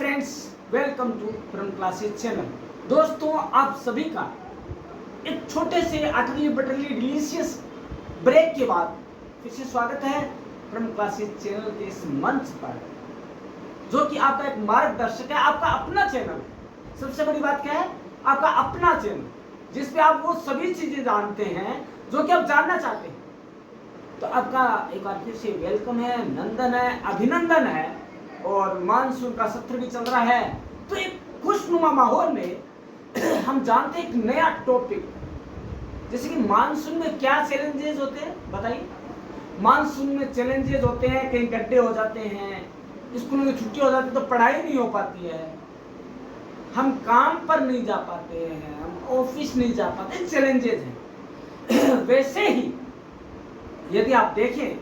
Friends, welcome to from classes channel. दोस्तों, आप सभी का एक छोटे से अटली बटली डिलीशियस ब्रेक के बाद फिर से स्वागत है फ्रॉम क्लासेस चैनल के इस मंच पर, जो कि आपका एक मार्गदर्शक है, आपका अपना चैनल है। सबसे बड़ी बात क्या है, आपका अपना चैनल जिसपे आप वो सभी चीजें जानते हैं जो कि आप जानना चाहते हैं। तो आपका एक बार फिर से वेलकम है, नंदन है, अभिनंदन है। और मानसून का सत्र भी चल रहा है, तो एक खुशनुमा माहौल में हम जानते हैं एक नया टॉपिक, जैसे कि मानसून में क्या चैलेंजेस होते हैं। बताइए, मानसून में चैलेंजेस होते हैं, कहीं गड्ढे हो जाते हैं, स्कूलों की छुट्टी हो जाती है तो पढ़ाई नहीं हो पाती है, हम काम पर नहीं जा पाते हैं, हम ऑफिस नहीं जा पाते, चैलेंजेस हैं। वैसे ही यदि आप देखें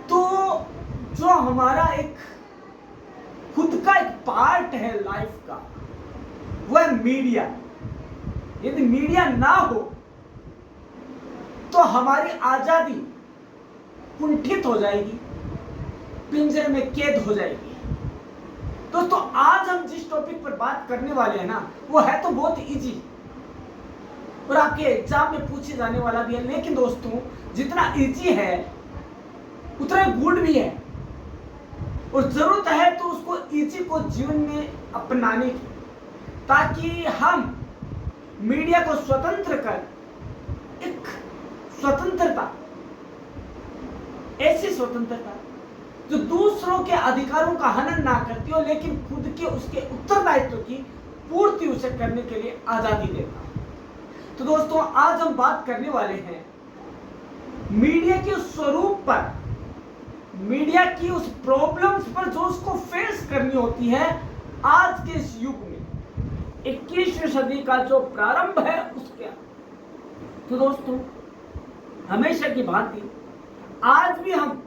तो जो हमारा एक खुद का एक पार्ट है लाइफ का, वो है मीडिया। यदि मीडिया ना हो तो हमारी आजादी कुंठित हो जाएगी, पिंजरे में कैद हो जाएगी। दोस्तों, आज हम जिस टॉपिक पर बात करने वाले हैं ना, वो है तो बहुत इजी और आपके एग्जाम में पूछे जाने वाला भी है। लेकिन दोस्तों, जितना इजी है उतना गुड भी है, और जरूरत है तो उसको इजी को जीवन में अपनाने की, ताकि हम मीडिया को स्वतंत्र कर एक स्वतंत्रता, ऐसी स्वतंत्रता जो दूसरों के अधिकारों का हनन ना करती हो, लेकिन खुद के उसके उत्तरदायित्व की पूर्ति उसे करने के लिए आजादी देता है। तो दोस्तों, आज हम बात करने वाले हैं मीडिया के स्वरूप पर, मीडिया की उस प्रॉब्लम्स पर जो उसको फेस करनी होती है आज के इस युग में, 21वीं सदी का जो प्रारंभ है उसके। तो दोस्तों, हमेशा की भांति आज भी हम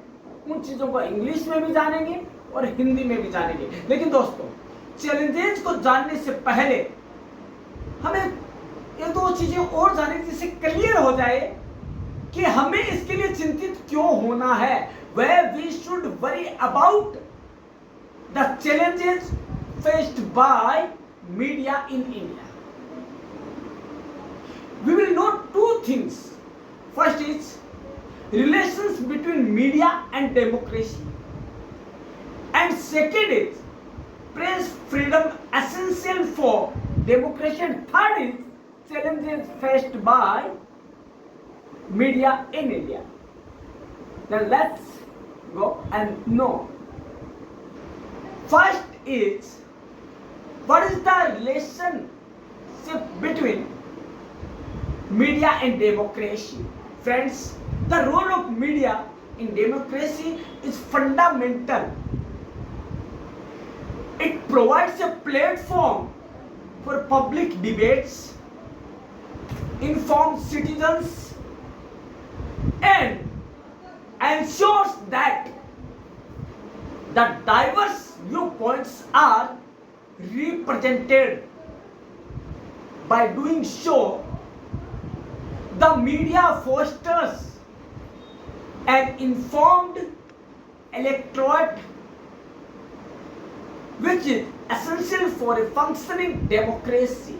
उन चीजों को इंग्लिश में भी जानेंगे और हिंदी में भी जानेंगे। लेकिन दोस्तों, चैलेंजेस को जानने से पहले हमें ये दो चीजें और जाने, जिससे क्लियर हो जाए कि हमें इसके लिए चिंतित क्यों होना है। Where we should worry about the challenges faced by media in India. We will know two things. First is relations between media and democracy, and second is press freedom essential for democracy, and third is challenges faced by media in India. Now let's go and know. First is, what is the relationship between media and democracy? Friends, the role of media in democracy is fundamental. It provides a platform for public debates, informed citizens, and ensures that the diverse viewpoints are represented. By doing so, the media fosters an informed electorate, which is essential for a functioning democracy.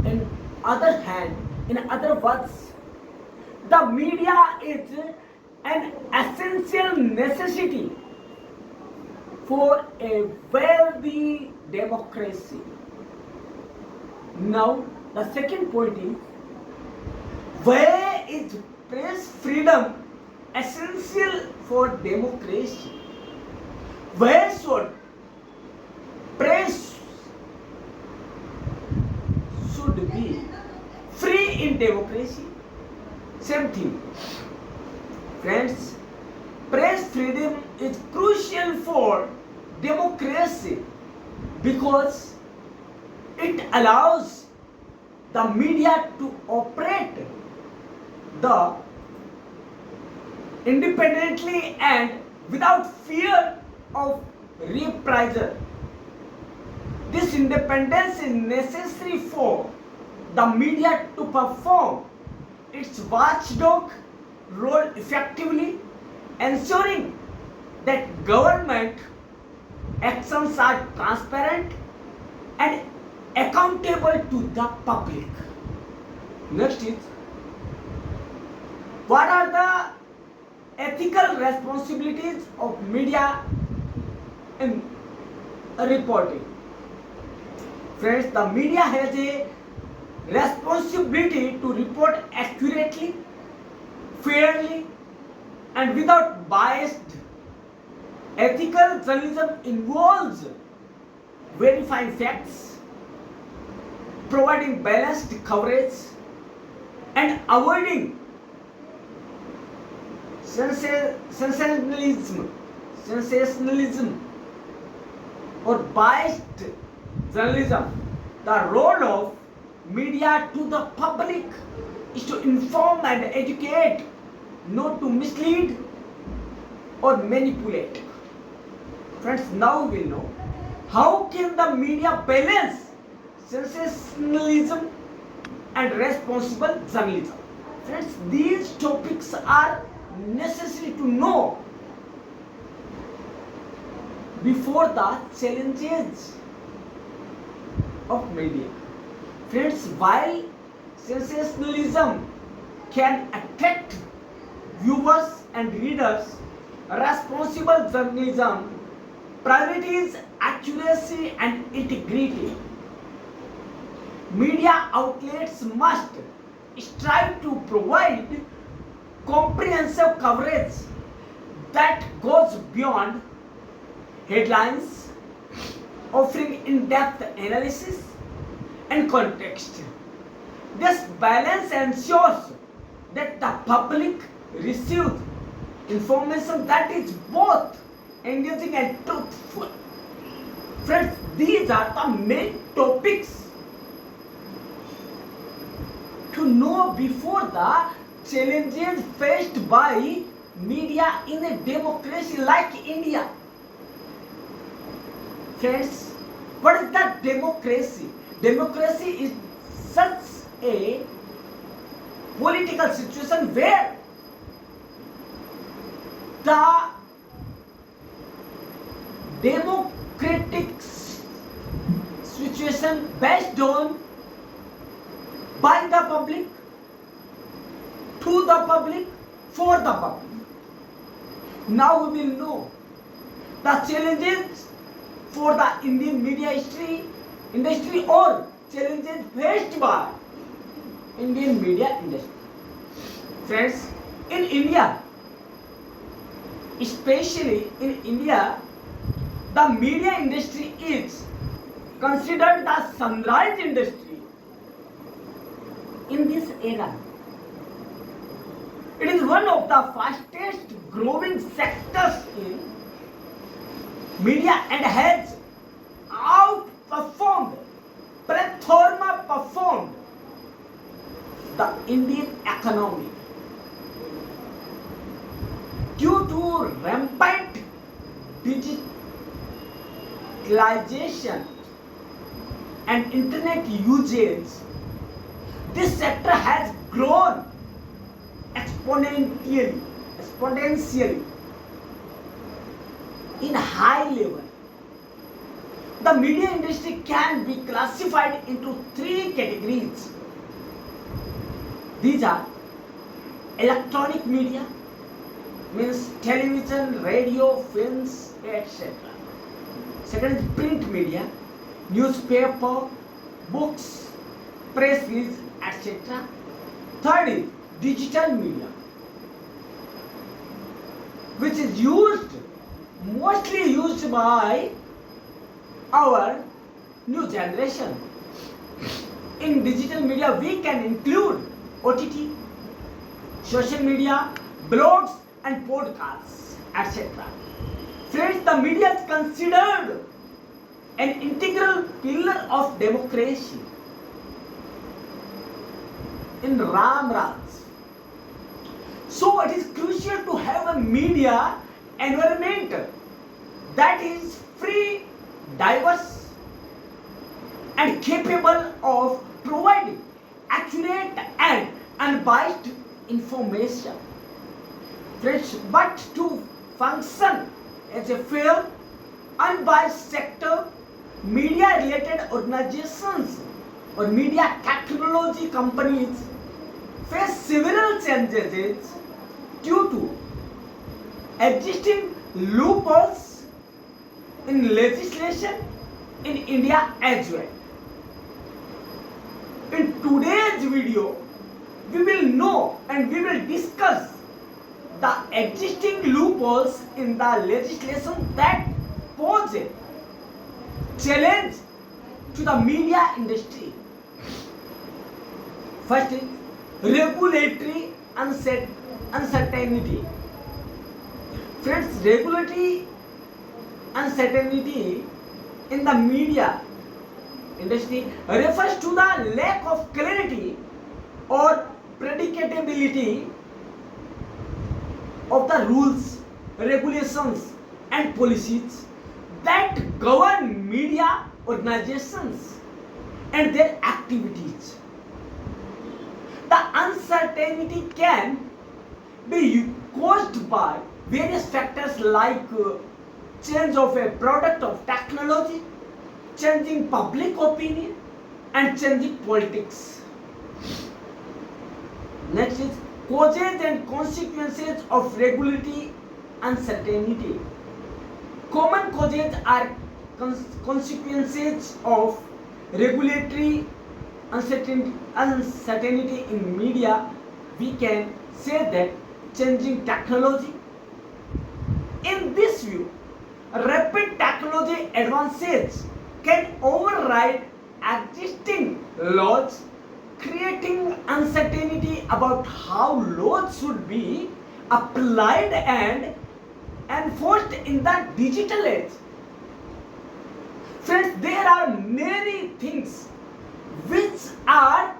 In other words, the media is an essential necessity for a wealthy democracy. Now, the second point is, where is press freedom essential for democracy? Where should press should be free in democracy? Same thing. Friends, press freedom is crucial for democracy because it allows the media to operate independently and without fear of reprisal. This independence is necessary for the media to perform its watchdog role effectively, ensuring that government actions are transparent and accountable to the public. Next is, what are the ethical responsibilities of media in reporting? Friends, the media has a responsibility to report accurately, fairly, and without bias. Ethical journalism involves verifying facts, providing balanced coverage, and avoiding sensationalism or biased journalism. The role of media to the public is to inform and educate, not to mislead or manipulate. Friends, now we will know how can the media balance sensationalism and responsible journalism. Friends, these topics are necessary to know before the challenges of media. Friends, while sensationalism can attract viewers and readers, responsible journalism priorities accuracy and integrity. Media outlets must strive to provide comprehensive coverage that goes beyond headlines, offering in-depth analysis and context. This balance ensures that the public receives information that is both engaging and truthful. Friends, these are the main topics to know before the challenges faced by media in a democracy like India. Friends, what is the democracy? Democracy is such a political situation where the democratic situation based on by the public, to the public, for the public. Now we will know the challenges for the Indian media industry or challenges faced by Indian media industry. Friends, in India, especially in India, the media industry is considered the sunrise industry in this era. It is one of the fastest growing sectors in media and has outperformed, performed the Indian economy. Due to rampant digitalization and internet usage, this sector has grown exponentially in high level. The media industry can be classified into three categories. These are electronic media, means television, radio, films, etc. Second is print media, newspaper, books, press release, etc. Third is digital media, which is mostly used by our new generation. In digital media, we can include OTT, social media, blogs and podcasts, etc. Friends, the media is considered an integral pillar of democracy in Ram Raj. So it is crucial to have a media environment that is free, diverse and capable of providing accurate and unbiased information. Friends, but to function as a fair, unbiased sector, media related organizations or media technology companies face several challenges due to existing loopholes in legislation in India as well. In today's video, we will know and we will discuss the existing loopholes in the legislation that pose a challenge to the media industry. First is regulatory uncertainty. Friends, regulatory uncertainty in the media industry refers to the lack of clarity or predictability of the rules, regulations and policies that govern media organizations and their activities. The uncertainty can be caused by various factors like change of a product of technology, changing public opinion and changing politics. Next is causes and consequences of regulatory uncertainty. Common causes are consequences of regulatory uncertainty in media. We can say that changing technology. In this view, rapid technology advances can override existing laws, creating uncertainty about how laws should be applied and enforced in the digital age. Friends, there are many things which are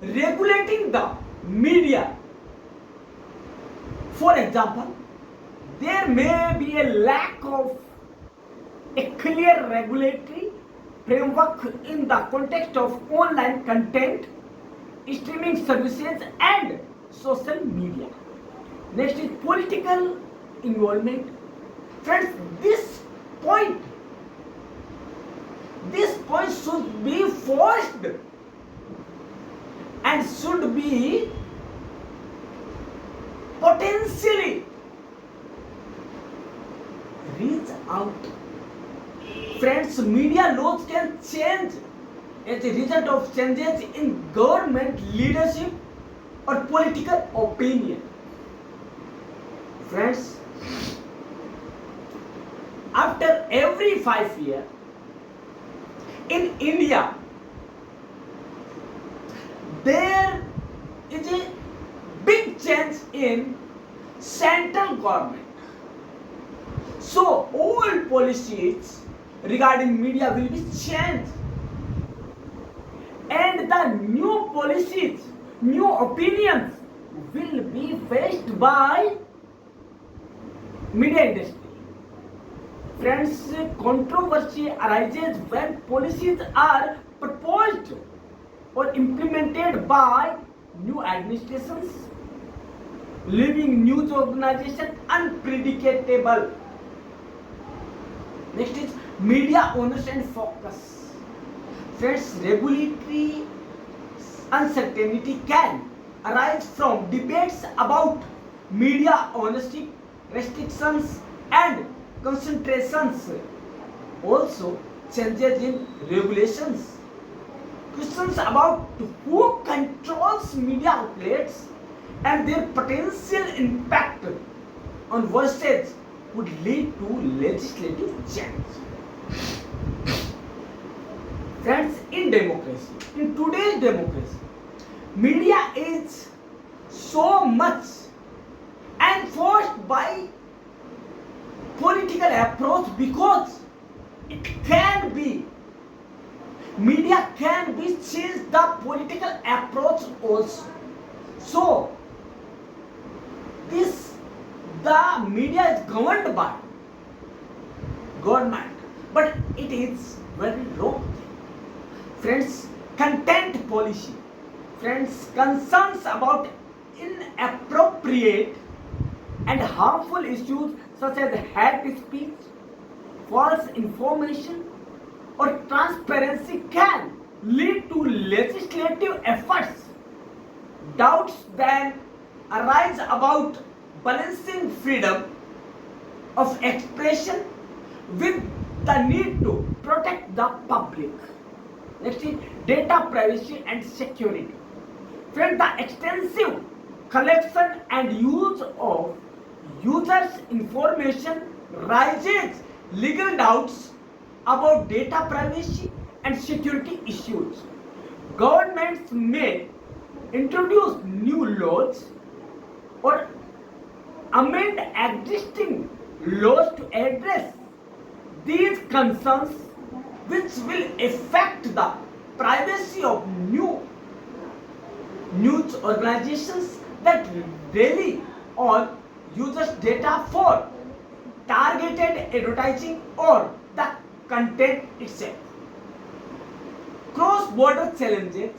regulating the media. For example, there may be a lack of a clear regulatory framework in the context of online content, streaming services and social media. Next is political involvement. Friends, this point should be forced and should be potentially reach out. Friends, media laws can change as a result of changes in government leadership or political opinion. Friends, after every 5 years in India, there is a big change in central government. So all policies regarding media will be changed, and the new policies, new opinions will be faced by media industry. Friends, controversy arises when policies are proposed or implemented by new administrations, leaving news organizations unpredictable. Next is media owners and focus. Friends, regulatory uncertainty can arise from debates about media ownership, restrictions and concentrations. Also, changes in regulations. Questions about who controls media outlets and their potential impact on voices would lead to legislative change. Friends, in democracy, in today's democracy, media is so much enforced by political approach because it can be, media can be changed the political approach also. So this, the media is governed by government, but it is very wrong. Friends, content policy. Friends, concerns about inappropriate and harmful issues such as hate speech, false information or transparency can lead to legislative efforts. Doubts then arise about balancing freedom of expression with the need to protect the public. Next is data privacy and security. Friends, the extensive collection and use of users' information raises legal doubts about data privacy and security issues. Governments may introduce new laws or amend existing laws to address these concerns, which will affect the privacy of news organizations that rely on users' data for targeted advertising or the content itself. Cross-border challenges.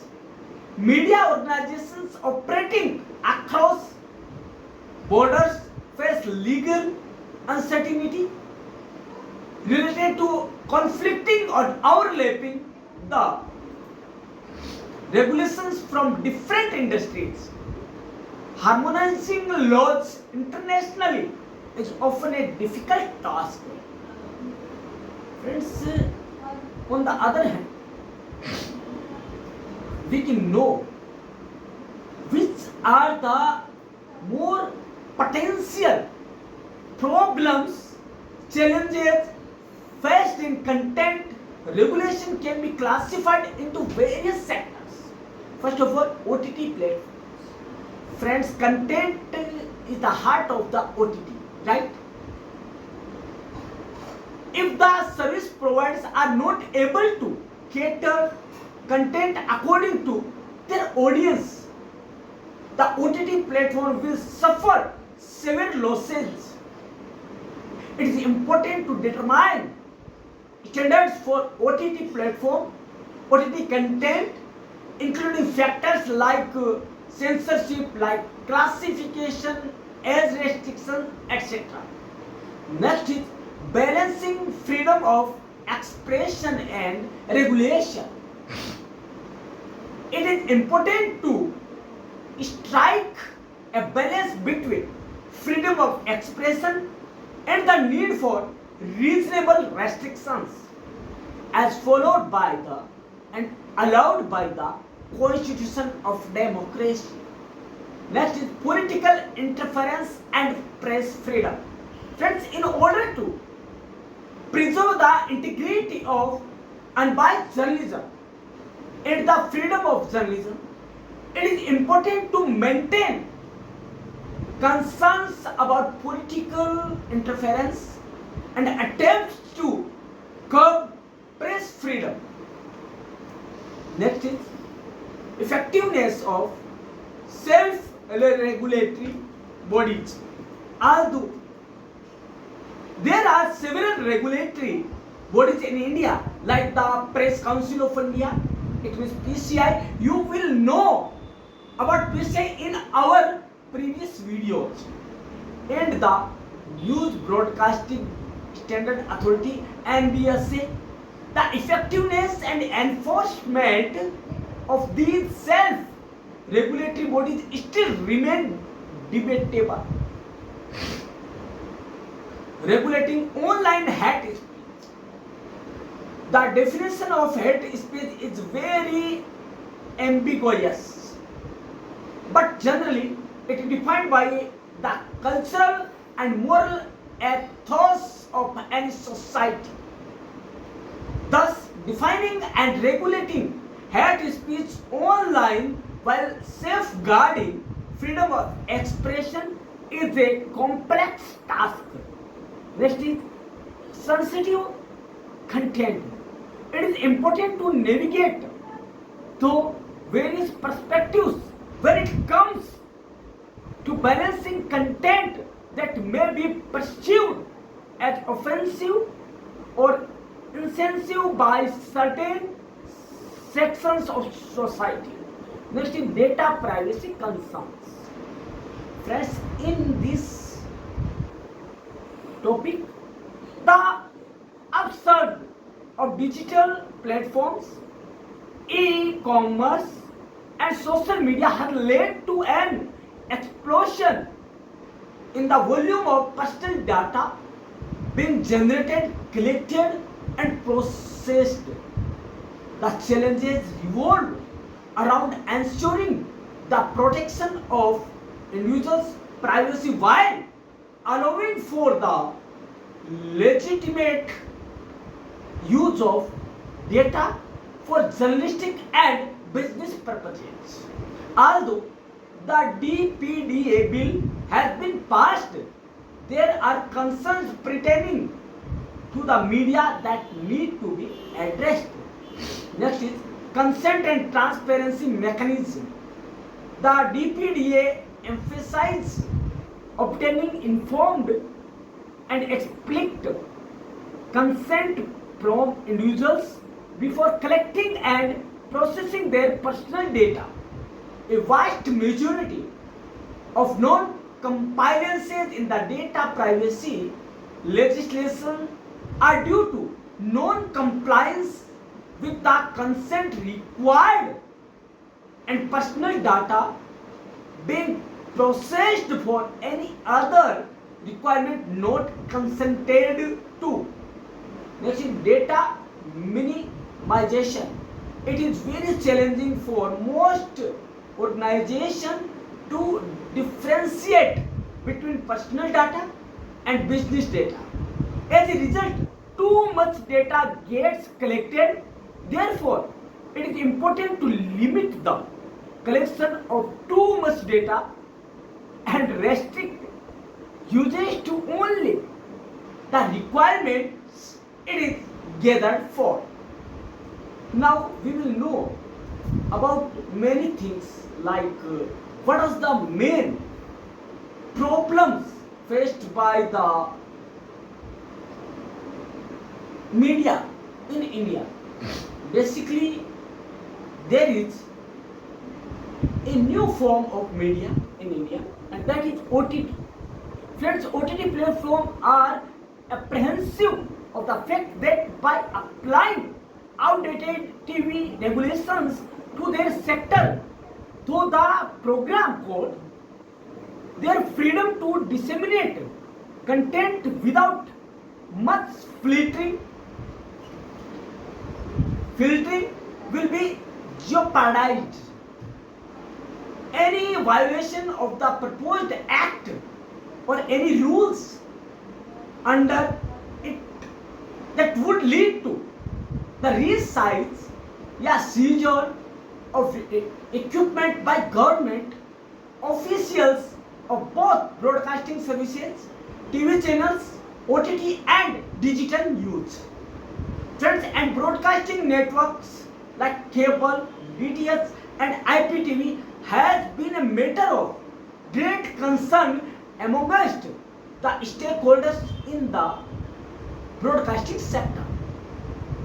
Media organizations operating across borders face legal uncertainty related to conflicting or overlapping the regulations from different industries. Harmonizing laws internationally is often a difficult task. Friends, on the other hand, we can know which are the more potential problems, challenges faced in content regulation can be classified into various sectors. First of all, OTT platforms. Friends, content is the heart of the OTT, right? If the service providers are not able to cater content according to their audience, the OTT platform will suffer severe losses. It is important to determine standards for OTT platform, OTT content, including factors like censorship, like classification, age restriction, etc. Next is balancing freedom of expression and regulation. It is important to strike a balance between freedom of expression and the need for reasonable restrictions as followed by the and allowed by the Constitution of democracy. Next is political interference and press freedom. Friends, in order to preserve the integrity of unbiased journalism and the freedom of journalism, it is important to maintain concerns about political interference and attempts to curb press freedom. Next is effectiveness of self-regulatory bodies. Although there are several regulatory bodies in India, like the Press Council of India, it means PCI. You will know about PCI in our previous videos, and the News Broadcasting Standard Authority, NBSA. The effectiveness and enforcement of these self-regulatory bodies still remain debatable. Regulating online hate speech. The definition of hate speech is very ambiguous, but generally it is defined by the cultural and moral ethos of any society. Thus, defining and regulating hate speech online while safeguarding freedom of expression is a complex task. Next is sensitive content. It is important to navigate through various perspectives when it comes to balancing content that may be perceived as offensive or insensitive by certain sections of society. Next is data privacy concerns. Friends, in this topic, the digital platforms, e-commerce and social media have led to an explosion in the volume of personal data being generated, collected and processed. The challenges revolve around ensuring the protection of individuals' privacy while allowing for the legitimate use of data for journalistic and business purposes. Although the DPDA bill has been passed, there are concerns pertaining to the media that need to be addressed. Next is consent and transparency mechanism. The DPDA emphasizes obtaining informed and explicit consent from individuals before collecting and processing their personal data. A vast majority of non-compliances in the data privacy legislation are due to non-compliance with the consent required and personal data being processed for any other requirement not consented to. Next is data minimization. It is very challenging for most organizations to differentiate between personal data and business data. As a result, too much data gets collected. Therefore, it is important to limit the collection of too much data and restrict usage to only the requirements it is gathered for. Now we will know about many things like what is the main problems faced by the media in India. Basically, there is a new form of media in India, and that is OTT. Friends, OTT platforms are apprehensive of the fact that by applying outdated TV regulations to their sector through the program code, their freedom to disseminate content without much filtering will be jeopardized. Any violation of the proposed act or any rules under it that would lead to the resize or seizure of equipment by government officials of both broadcasting services, TV channels, OTT and digital news. Friends, and broadcasting networks like cable, DTH and IPTV has been a matter of great concern amongst the stakeholders in the broadcasting sector.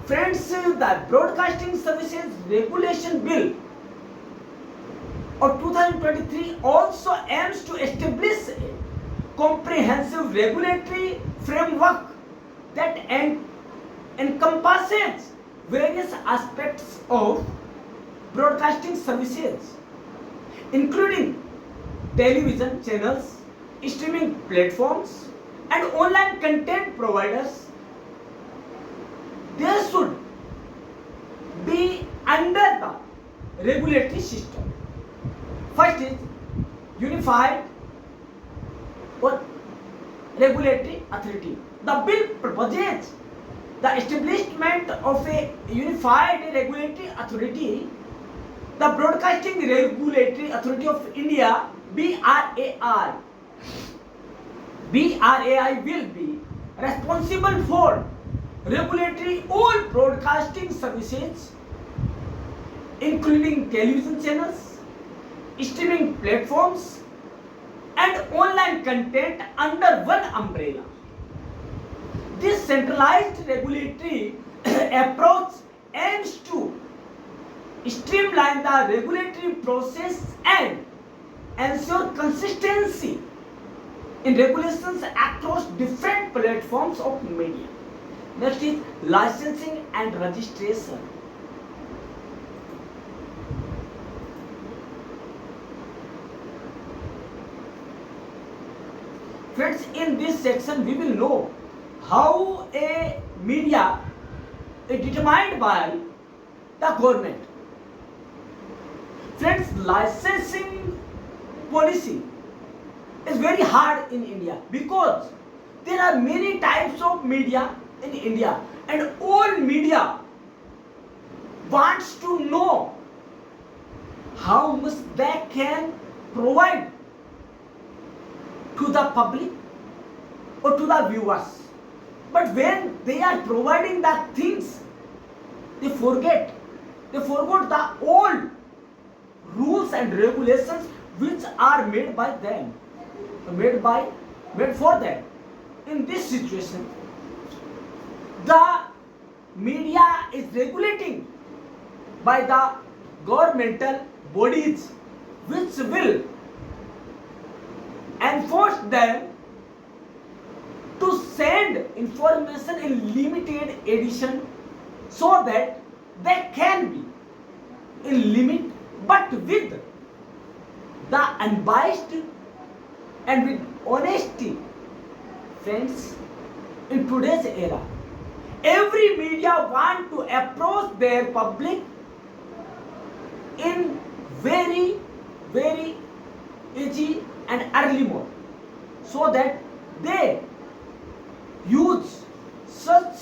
Friends, the Broadcasting Services Regulation Bill of 2023 also aims to establish a comprehensive regulatory framework that encompasses various aspects of broadcasting services, including television channels, streaming platforms, and online content providers. They should be under the regulatory system. First is Unified or Regulatory Authority. The bill proposes the establishment of a unified regulatory authority, the Broadcasting Regulatory Authority of India, BRAI. BRAI will be responsible for regulatory all broadcasting services, including television channels, streaming platforms, and online content under one umbrella. This centralized regulatory approach aims to streamline the regulatory process and ensure consistency in regulations across different platforms of media. Next is licensing and registration. Friends, in this section we will know how a media is determined by the government. Friends, licensing policy is very hard in India because there are many types of media in India, and all media wants to know how much they can provide to the public or to the viewers. But when they are providing the things, they forgot the old rules and regulations which are made by them, made for them. In this situation, the media is regulating by the governmental bodies which will enforce them to send information in limited edition so that they can be in limit but with the unbiased and with honesty. Friends, in today's era, every media want to approach their public in very easy and early mode so that they use such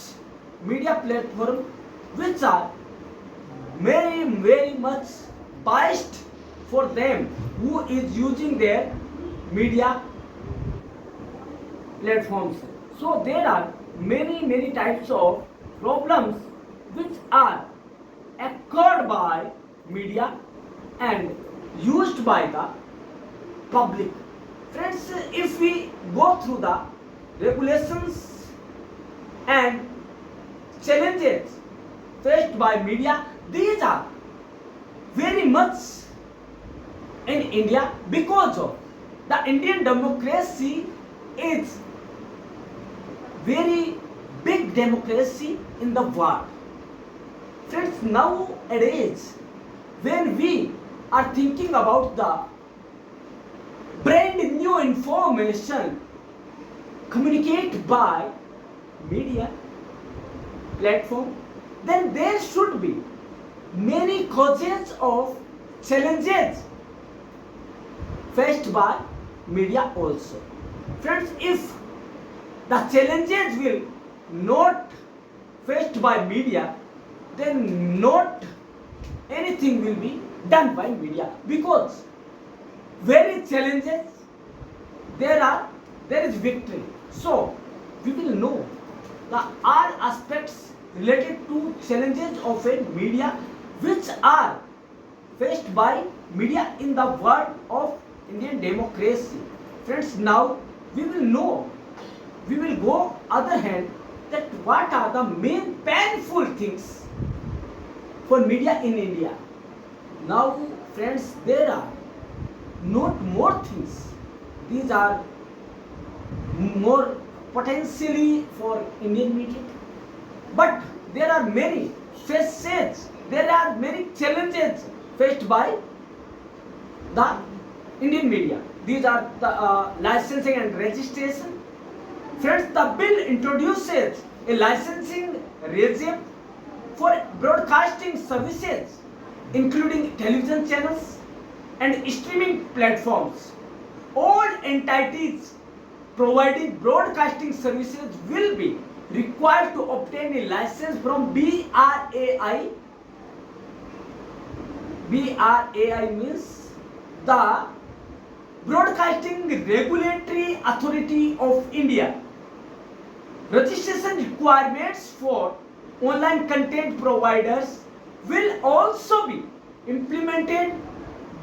media platform which are very much biased for them who is using their media platforms. So there are many types of problems which are occurred by media and used by the public. Friends, if we go through the regulations and challenges faced by media, these are very much in India because of the Indian democracy is very big democracy in the world. Friends, nowadays when we are thinking about the brand new information communicated by media platform, then there should be many causes of challenges faced by media also. Friends, if the challenges will not faced by media, then not anything will be done by media, because very challenges there is victory. So we will know the all aspects related to challenges of a media which are faced by media in the world of Indian democracy. Friends, now we will know, we will go other hand that what are the main painful things for media in India. Now friends, there are not more things, these are more potentially for Indian media, but there are many facets, there are many challenges faced by the Indian media. These are the licensing and registration. Friends, the bill introduces a licensing regime for broadcasting services including television channels and streaming platforms. All entities providing broadcasting services will be required to obtain a license from BRAI. BRAI means the Broadcasting Regulatory Authority of India. Registration requirements for online content providers will also be implemented,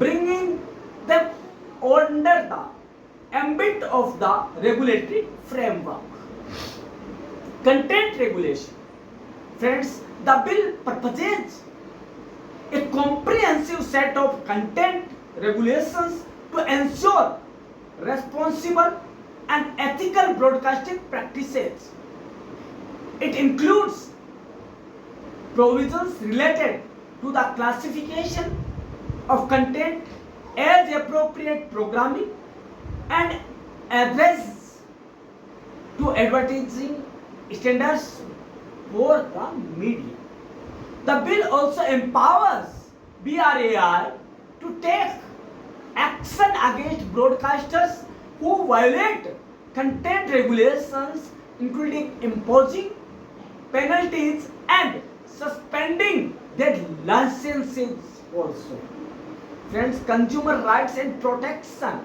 bringing them under the ambit of the regulatory framework. Content regulation. Friends, the bill proposes a comprehensive set of content regulations to ensure responsible and ethical broadcasting practices. It includes provisions related to the classification of content as appropriate programming and adherence to advertising standards for the media. The bill also empowers BRAI to take action against broadcasters who violate content regulations, including imposing penalties and suspending their licenses also. Friends, consumer rights and protection.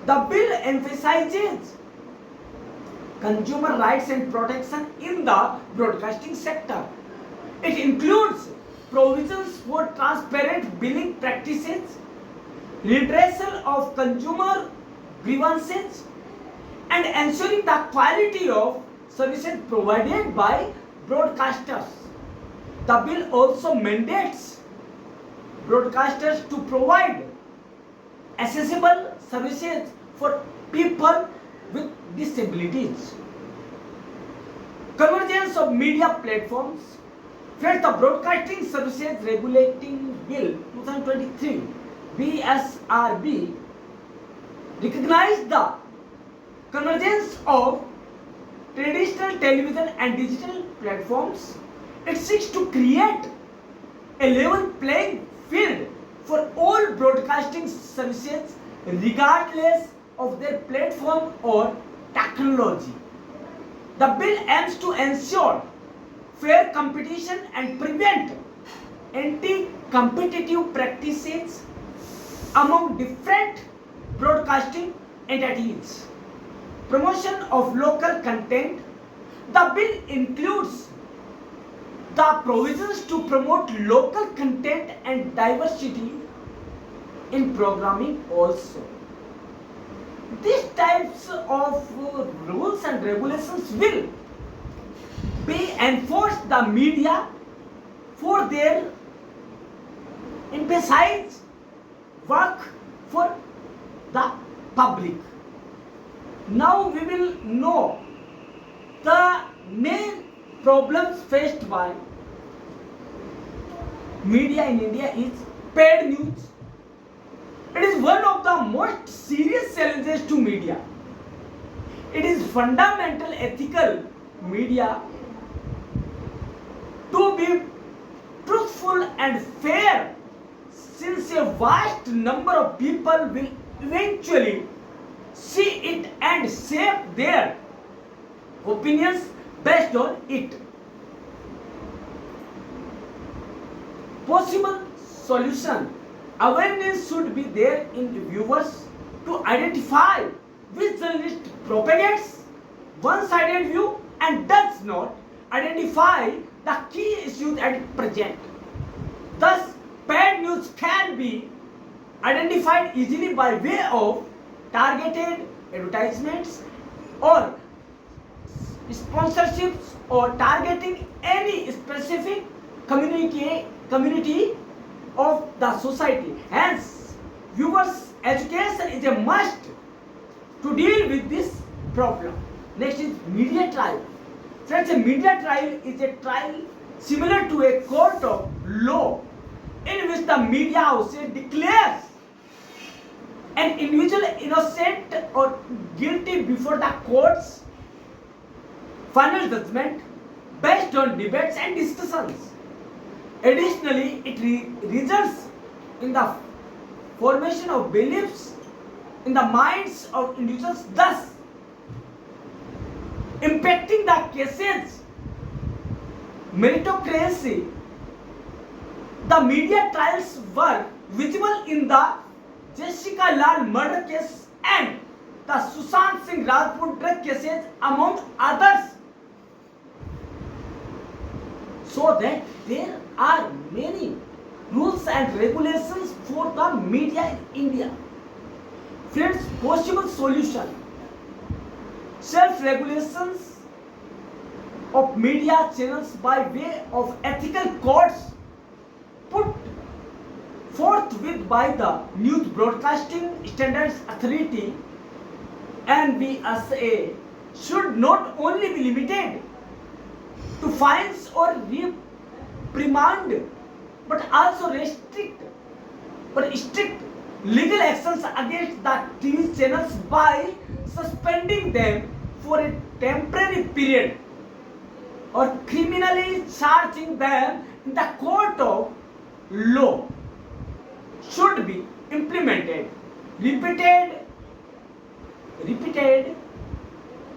The bill emphasizes consumer rights and protection in the broadcasting sector. It includes provisions for transparent billing practices, redressal of consumer grievances, and ensuring the quality of services provided by broadcasters. The bill also mandates broadcasters to provide accessible services for people with disabilities. Convergence of media platforms. Friends, the Broadcasting Services Regulating Bill 2023 BSRB recognized the convergence of traditional television and digital platforms. It seeks to create a level playing field for all broadcasting services regardless of their platform or technology. The bill aims to ensure fair competition and prevent anti-competitive practices among different broadcasting entities. Promotion of local content. The bill includes the provisions to promote local content and diversity in programming also. These types of rules and regulations will be enforced the media for their emphasized work for the public. Now we will know the main problems faced by media in India is paid news. It is one of the most serious challenges to media. It is fundamental ethical media to be truthful and fair, since a vast number of people will eventually see it and shape their opinions based on it. Possible solution. Awareness should be there in the viewers to identify which journalist propagates one-sided view and does not identify the key issues at present. Thus, bad news can be identified easily by way of targeted advertisements or sponsorships or targeting any specific community of the society. Hence, viewers' education is a must to deal with this problem. Next is media trial. Friends, a media trial is a trial similar to a court of law in which the media house declares an individual innocent or guilty before the court's final judgment based on debates and discussions. Additionally, it results in the formation of beliefs in the minds of individuals, thus impacting the case's meritocracy. The media trials were visible in the Jessica Lal murder case and the Sushant Singh Rajput drug cases, among others. So that there are many rules and regulations for the media in India. Friends, possible solution. Self-regulations of media channels by way of ethical codes put forthwith by the News Broadcasting Standards Authority (NBSA) should not only be limited to fines or reprimand, but also strict legal actions against the TV channels by suspending them for a temporary period or criminally charging them in the court of law should be implemented. Repeated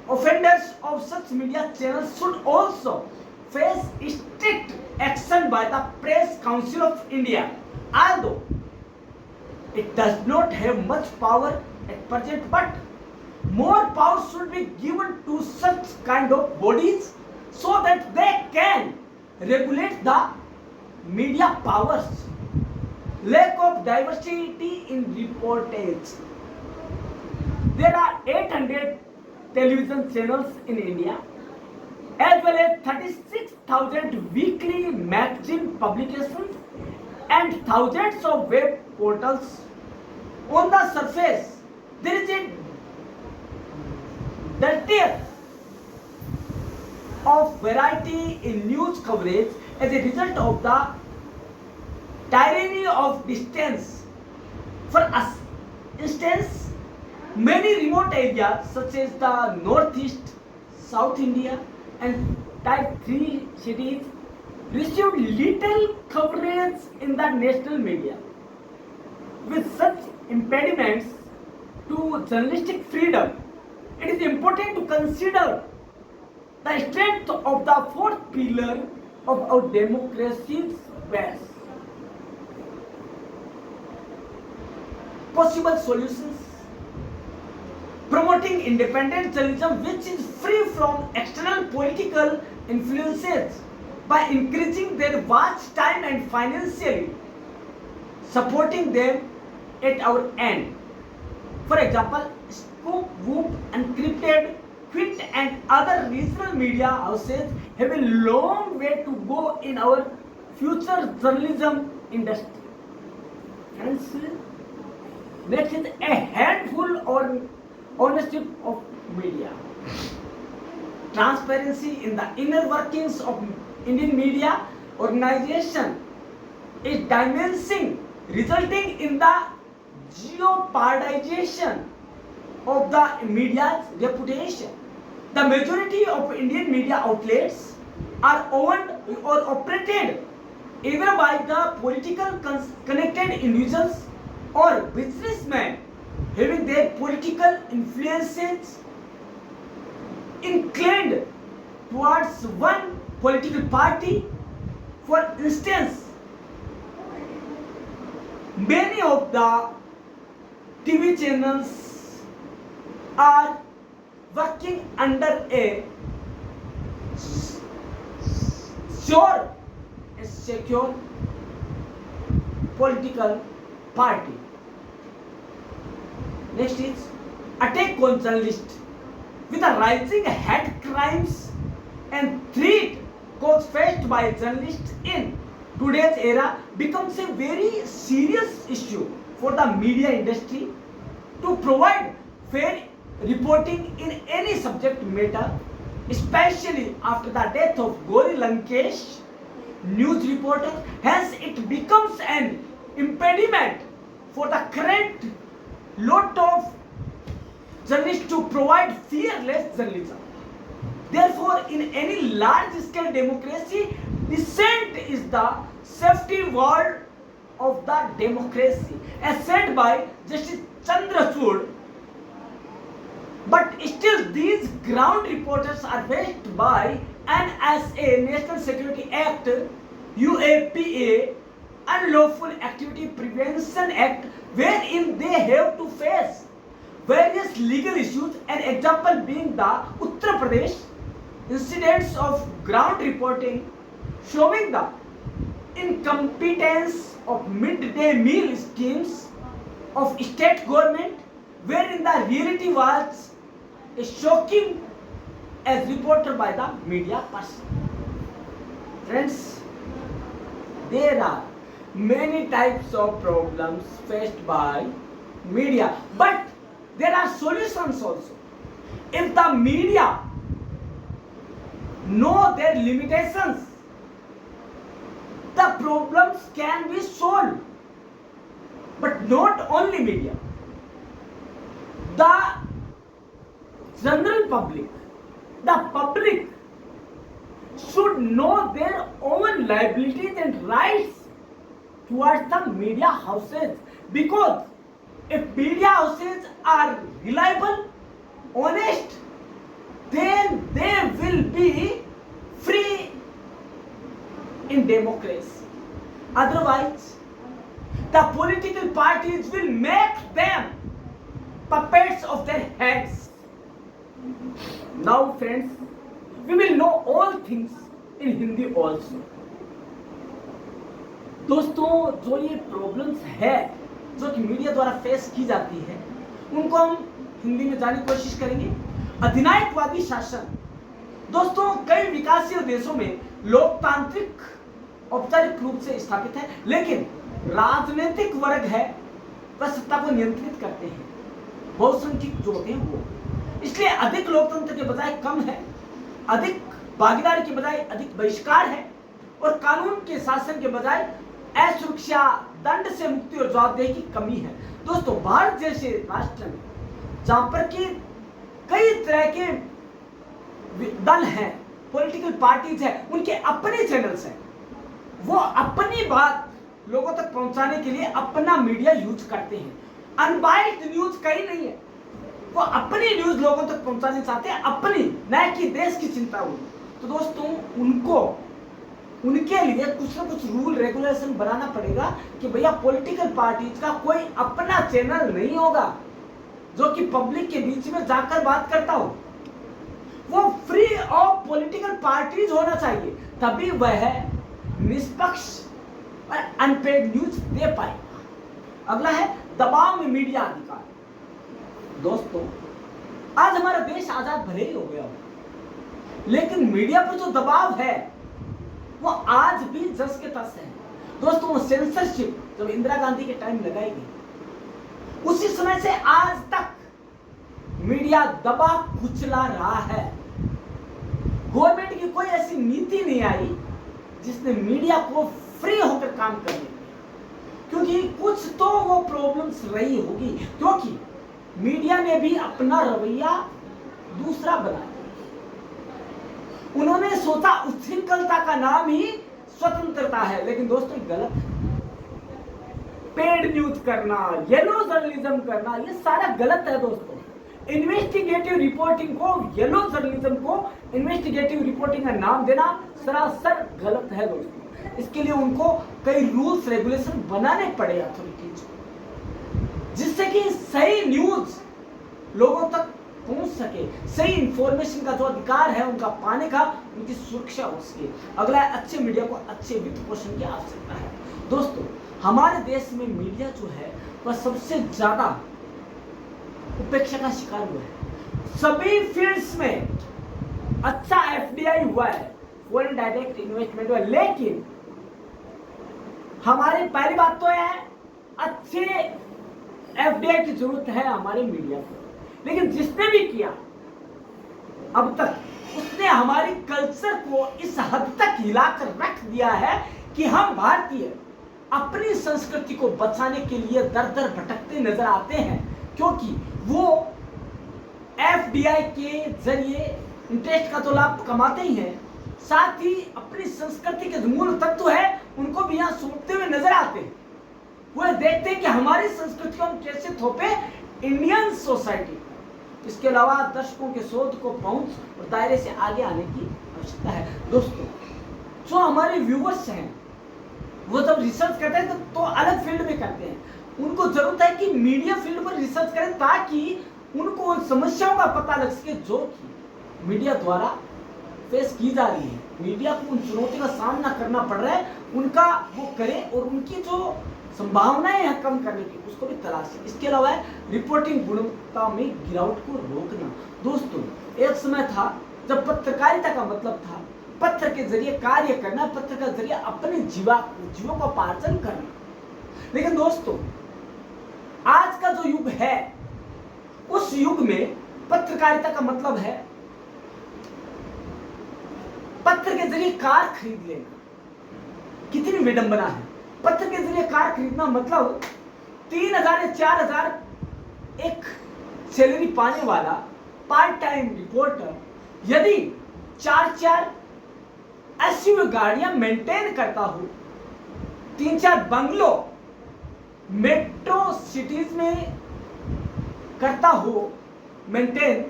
offenders of such media channels should also face strict action by the Press Council of India. Although it does not have much power at present, but more power should be given to such kind of bodies so that they can regulate the media powers. Lack of diversity in reportage. There are 800 television channels in India, as well as 36,000 weekly magazine publications and thousands of web portals. On the surface, there is a dearth of variety in news coverage as a result of the tyranny of distance. For instance, many remote areas such as the Northeast, South India and Type 3 cities receive little coverage in the national media. With such impediments to journalistic freedom, it is important to consider the strength of the fourth pillar of our democracy's base. Possible solutions: promoting independent journalism which is free from external political influences by increasing their watch time and financially supporting them at our end. For example, Scoop, Whoop, Encrypted, Quint and other regional media houses have a long way to go in our future journalism industry. Hence, next is a handful or ownership of media. Transparency in the inner workings of Indian media organization is diminishing, resulting in the jeopardization of the media's reputation. The majority of Indian media outlets are owned or operated either by the political connected individuals or businessmen having their political influences inclined towards one political party. For instance, many of the TV channels are working under a secure political party. Next is attack on journalists. With the rising hate crimes and threat caused faced by journalists in today's era becomes a very serious issue for the media industry to provide fair reporting in any subject matter, especially after the death of Gauri Lankesh, news reporter. Hence, it becomes an impediment for the current lot of journalists to provide fearless journalism. Therefore, in any large-scale democracy, dissent is the safety valve of the democracy, as said by Justice Chandrachud. But still, these ground reporters are faced by NSA, National Security Act, UAPA, Unlawful Activity Prevention Act, wherein they have to face various legal issues. An example being the Uttar Pradesh incidents of ground reporting showing the incompetence of midday meal schemes of state government, wherein the reality was shocking as reported by the media person. Friends, there are many types of problems faced by media, but there are solutions also. If the media know their limitations, the problems can be solved. But not only media, the general public, the public should know their own liabilities and rights towards the media houses, because if media houses are reliable, honest, then they will be free in democracy. Otherwise, the political parties will make them puppets of their heads. Now friends, we will know all things in Hindi also. दोस्तों, जो ये problems है जो कि media द्वारा face की जाती है, उनको हम हिंदी में जानने की कोशिश करेंगे। अधिनायकवादी शासन। दोस्तों, कई विकासशील देशों में लोकतांत्रिक औपचारिक रूप से स्थापित है, लेकिन राजनीतिक वर्ग है वह सत्ता को नियंत्रित करते हैं, बहुसंख्यक जो होते हैं वो। इसलिए अधिक लोकतंत्र के बजाय कम है, अधिक भागीदारी के बजाय अधिक बहिष्कार है, और कानून के शासन के बजाय असुरक्षा, दंड से मुक्ति और जवाबदेही की कमी है। दोस्तों, भारत जैसे राष्ट्र में जहां पर कि कई तरह के दल हैं, पॉलिटिकल पार्टीज हैं, उनके अपने चैनल्स हैं, वो अपनी बात लोगों तक पहुंचाने के लिए अपना मीडिया यूज करते हैं। अनबाइस्ड न्यूज कहीं नहीं है, वो अपनी न्यूज लोगों तक पहुंचाना चाहते हैं, अपनी, न कि देश की चिंता हो। तो दोस्तों, उनके लिए कुछ ना कुछ रूल रेगुलेशन बनाना पड़ेगा कि भैया पॉलिटिकल पार्टीज का कोई अपना चैनल नहीं होगा जो कि पब्लिक के बीच में जाकर बात करता हो। वो फ्री ऑफ पॉलिटिकल पार्टीज होना चाहिए, तभी वह निष्पक्ष और अनपेड न्यूज दे पाएगा। अगला है दबाव में मीडिया अधिकार। दोस्तों, आज हमारा देश आजाद भले ही हो गया हो, लेकिन मीडिया पर जो दबाव है वो आज भी जस के तस है। दोस्तों, वो सेंसरशिप जब इंदिरा गांधी के टाइम लगाई गई, उसी समय से आज तक मीडिया दबा कुचला रहा है। गवर्नमेंट की कोई ऐसी नीति नहीं आई जिसने मीडिया को फ्री होकर काम करने दिया, क्योंकि कुछ तो वो प्रॉब्लम्स रही होगी, क्योंकि मीडिया ने भी अपना रवैया दूसरा बनाया। उन्होंने सोचा उच्छृंखलता का नाम ही स्वतंत्रता है, लेकिन दोस्तों गलत है। पेड न्यूज करना, येलो जर्नलिज्म करना, ये सारा गलत है दोस्तों। इन्वेस्टिगेटिव रिपोर्टिंग को, येलो जर्नलिज्म को इन्वेस्टिगेटिव रिपोर्टिंग का नाम देना सरासर गलत है दोस्तों। इसके लिए उनको कई रूल्स रेगुलेशन बनाने पड़े अथॉरिटीज को, जिससे कि सही न्यूज लोगों तक पहुंच सके, सही इंफॉर्मेशन का जो अधिकार है उनका पाने का, उनकी सुरक्षा हो सके। अगला है अच्छे मीडिया को अच्छे वित्त पोषण की आवश्यकता है। दोस्तों, हमारे देश में मीडिया जो है वह सबसे ज्यादा उपेक्षा का शिकार हुआ है। सभी फील्ड्स में अच्छा एफडीआई हुआ है, फॉरेन डायरेक्ट इन्वेस्टमेंट हुआ है, लेकिन हमारी पहली बात तो है अच्छे एफडीआई की जरूरत है हमारे मीडिया को, लेकिन जिसने भी किया अब तक, उसने हमारी कल्चर को इस हद तक हिलाकर रख दिया है कि हम भारतीय अपनी संस्कृति को बचाने के लिए दर दर भटकते नजर आते हैं, क्योंकि वो एफडीआई के जरिए इंटरेस्ट का तो लाभ कमाते ही हैं, साथ ही अपनी संस्कृति के जो मूल तत्व है उनको भी यहाँ सौंपते हुए नजर आते हैं। वो देखते हैं कि हमारी संस्कृति को हम कैसे थोपे इंडियन सोसाइटी। इसके अलावा दर्शकों के शोध को पहुंच और दायरे से आगे आने की आवश्यकता है। दोस्तों, जो हमारे व्यूवर्स हैं वो जब रिसर्च करते हैं तो अलग फील्ड में करते हैं, उनको जरूरत है कि मीडिया फील्ड पर रिसर्च करें ताकि उनको उन समस्याओं का पता लग सके जो कि मीडिया द्वारा फेस की जा रही है। मीडिया को उन चुनौतियों का सामना करना पड़ रहा है, उनका वो करे और उनकी जो संभावनाएं हैं कम करने की उसको भी तलाशें। इसके अलावा रिपोर्टिंग गुणवत्ता में गिरावट को रोकना। दोस्तों, एक समय था जब पत्रकारिता का मतलब था पत्र के जरिए कार्य करना, पत्र के जरिए अपने जीवोपार्जन करना, लेकिन दोस्तों आज का जो युग है उस युग में पत्रकारिता का मतलब है पत्र के जरिए कार खरीद लेना, कितनी विडंबना है। पत्र के जरिए कार खरीदना मतलब 3,000 या 4,000 एक सैलरी पाने वाला पार्ट टाइम रिपोर्टर यदि 4 एसयूवी गाड़ियां मेंटेन करता हो, 3-4 बंगलो मेट्रो सिटीज में करता हो मेंटेन,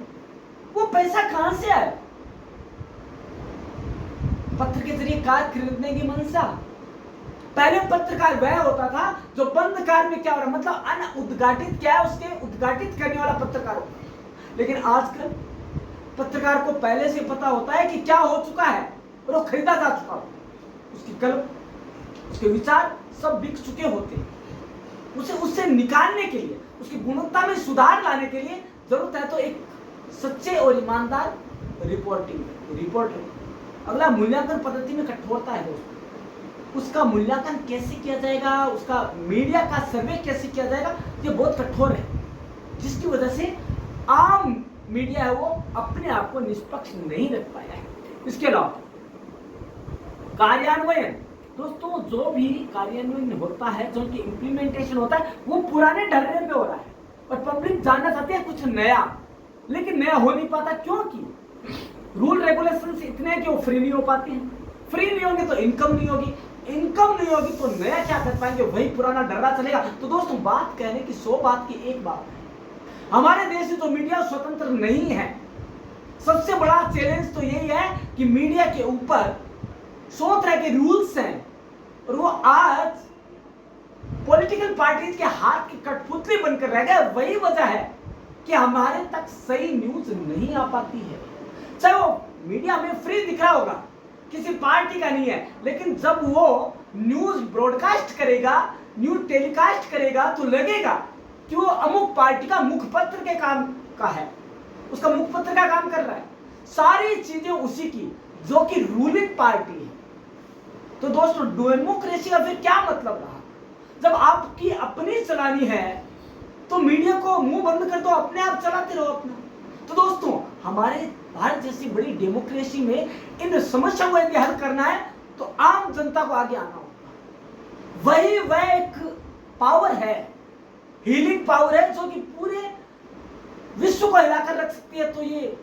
वो पैसा कहां से आए? पत्र के जरिए कार खरीदने की मंशा। पहले पत्रकार वह होता था जो बंद कार में क्या हो रहा, मतलब अनउद्घाटित क्या है उसके उद्घाटित करने वाला पत्रकार होता। लेकिन आजकल पत्रकार को पहले से पता होता है कि क्या हो चुका है और वो खरीदा जा चुका हो, उसकी कलम, उसके विचार सब बिक चुके होते हैं। उसे उससे निकालने के लिए, उसकी गुणवत्ता में सुधार लाने के लिए जरूरत है तो एक सच्चे और ईमानदार रिपोर्टर। अगला मूल्यांकन पद्धति में कठोरता है दोस्तों। उसका मूल्यांकन कैसे किया जाएगा, उसका मीडिया का सर्वे कैसे किया जाएगा, ये बहुत कठोर है, जिसकी वजह से आम मीडिया है वो अपने आप को निष्पक्ष नहीं रख पाया है। इसके अलावा कार्यान्वयन दोस्तों, जो भी कार्यान्वयन होता है, जो कि इम्प्लीमेंटेशन होता है, वो पुराने ढर्रे पे हो रहा है और पब्लिक जानना चाहती है कुछ नया, लेकिन नया हो नहीं पाता। क्योंकि रूल रेगुलेशंस इतने हैं कि वो फ्री नहीं हो पाते हैं। फ्री नहीं होंगे तो इनकम नहीं होगी, इनकम नहीं होगी तो नया क्या कर पाएंगे, वही पुराना डर्रा चलेगा। तो दोस्तों बात कहने की 100 बात की एक बात है, हमारे देश में तो मीडिया स्वतंत्र नहीं है। सबसे बड़ा चैलेंज तो यही है कि मीडिया के ऊपर 100 तरह के रूल्स हैं और वो आज पॉलिटिकल पार्टीज के हाथ की कठपुतली बनकर रह गए। वही वजह है कि हमारे तक सही न्यूज नहीं आ पाती है। चाहे वो मीडिया में फ्री दिख रहा होगा, किसी पार्टी का नहीं है, लेकिन जब वो न्यूज ब्रॉडकास्ट करेगा, न्यूज टेलीकास्ट करेगा तो लगेगा कि वो अमुक पार्टी का मुखपत्र के काम का है, उसका मुखपत्र का काम कर रहा है। सारी चीजें उसी की, जो कि रूलिंग पार्टी है। तो दोस्तों डेमोक्रेसी का फिर क्या मतलब रहा? जब आपकी अपनी चलानी है तो मीडिया को मुंह बंद कर दो, अपने आप चलाते रहो अपना। तो दोस्तों हमारे भारत जैसी बड़ी डेमोक्रेसी में इन समस्याओं को यदि हल करना है तो आम जनता को आगे आना होगा। वह एक पावर है, हीलिंग पावर है, जो कि पूरे विश्व को हिलाकर रख सकती है। तो ये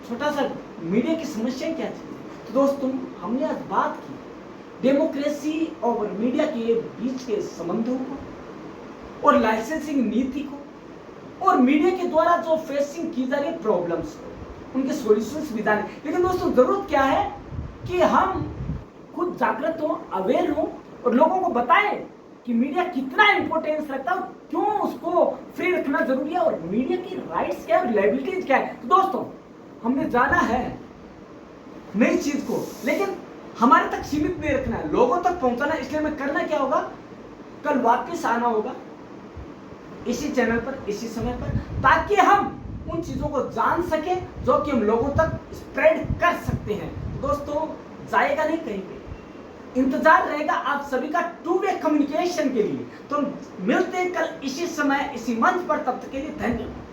छोटा सा मीडिया की समस्या क्या थी? तो दोस्तों हमने आज बात की डेमोक्रेसी और मीडिया के बीच के संबंधों को और लाइसेंसिंग नीति को और मीडिया के द्वारा जो फेसिंग की जा रही प्रॉब्लम्स को, उनके सॉल्यूशंस भी जाने। लेकिन दोस्तों जरूरत क्या है कि हम खुद जागृत हो, अवेयर हो और लोगों को बताएं कि मीडिया कितना इंपॉर्टेंस रखता है, क्यों उसको फ्री रखना जरूरी है और मीडिया की राइट्स क्या है और लायबिलिटीज क्या है। तो दोस्तों हमने जाना है नई चीज को, लेकिन हमारे तक सीमित नहीं रखना है, लोगों तक पहुंचाना। इसलिए हमें करना क्या होगा, कल वापस आना होगा इसी चैनल पर, इसी समय पर, ताकि हम उन चीजों को जान सके जो कि हम लोगों तक स्प्रेड कर सकते हैं। दोस्तों जाएगा नहीं कहीं पे, इंतजार रहेगा आप सभी का 2 वे कम्युनिकेशन के लिए। तो मिलते हैं कल इसी समय इसी मंच पर, तब तक के लिए धन्यवाद।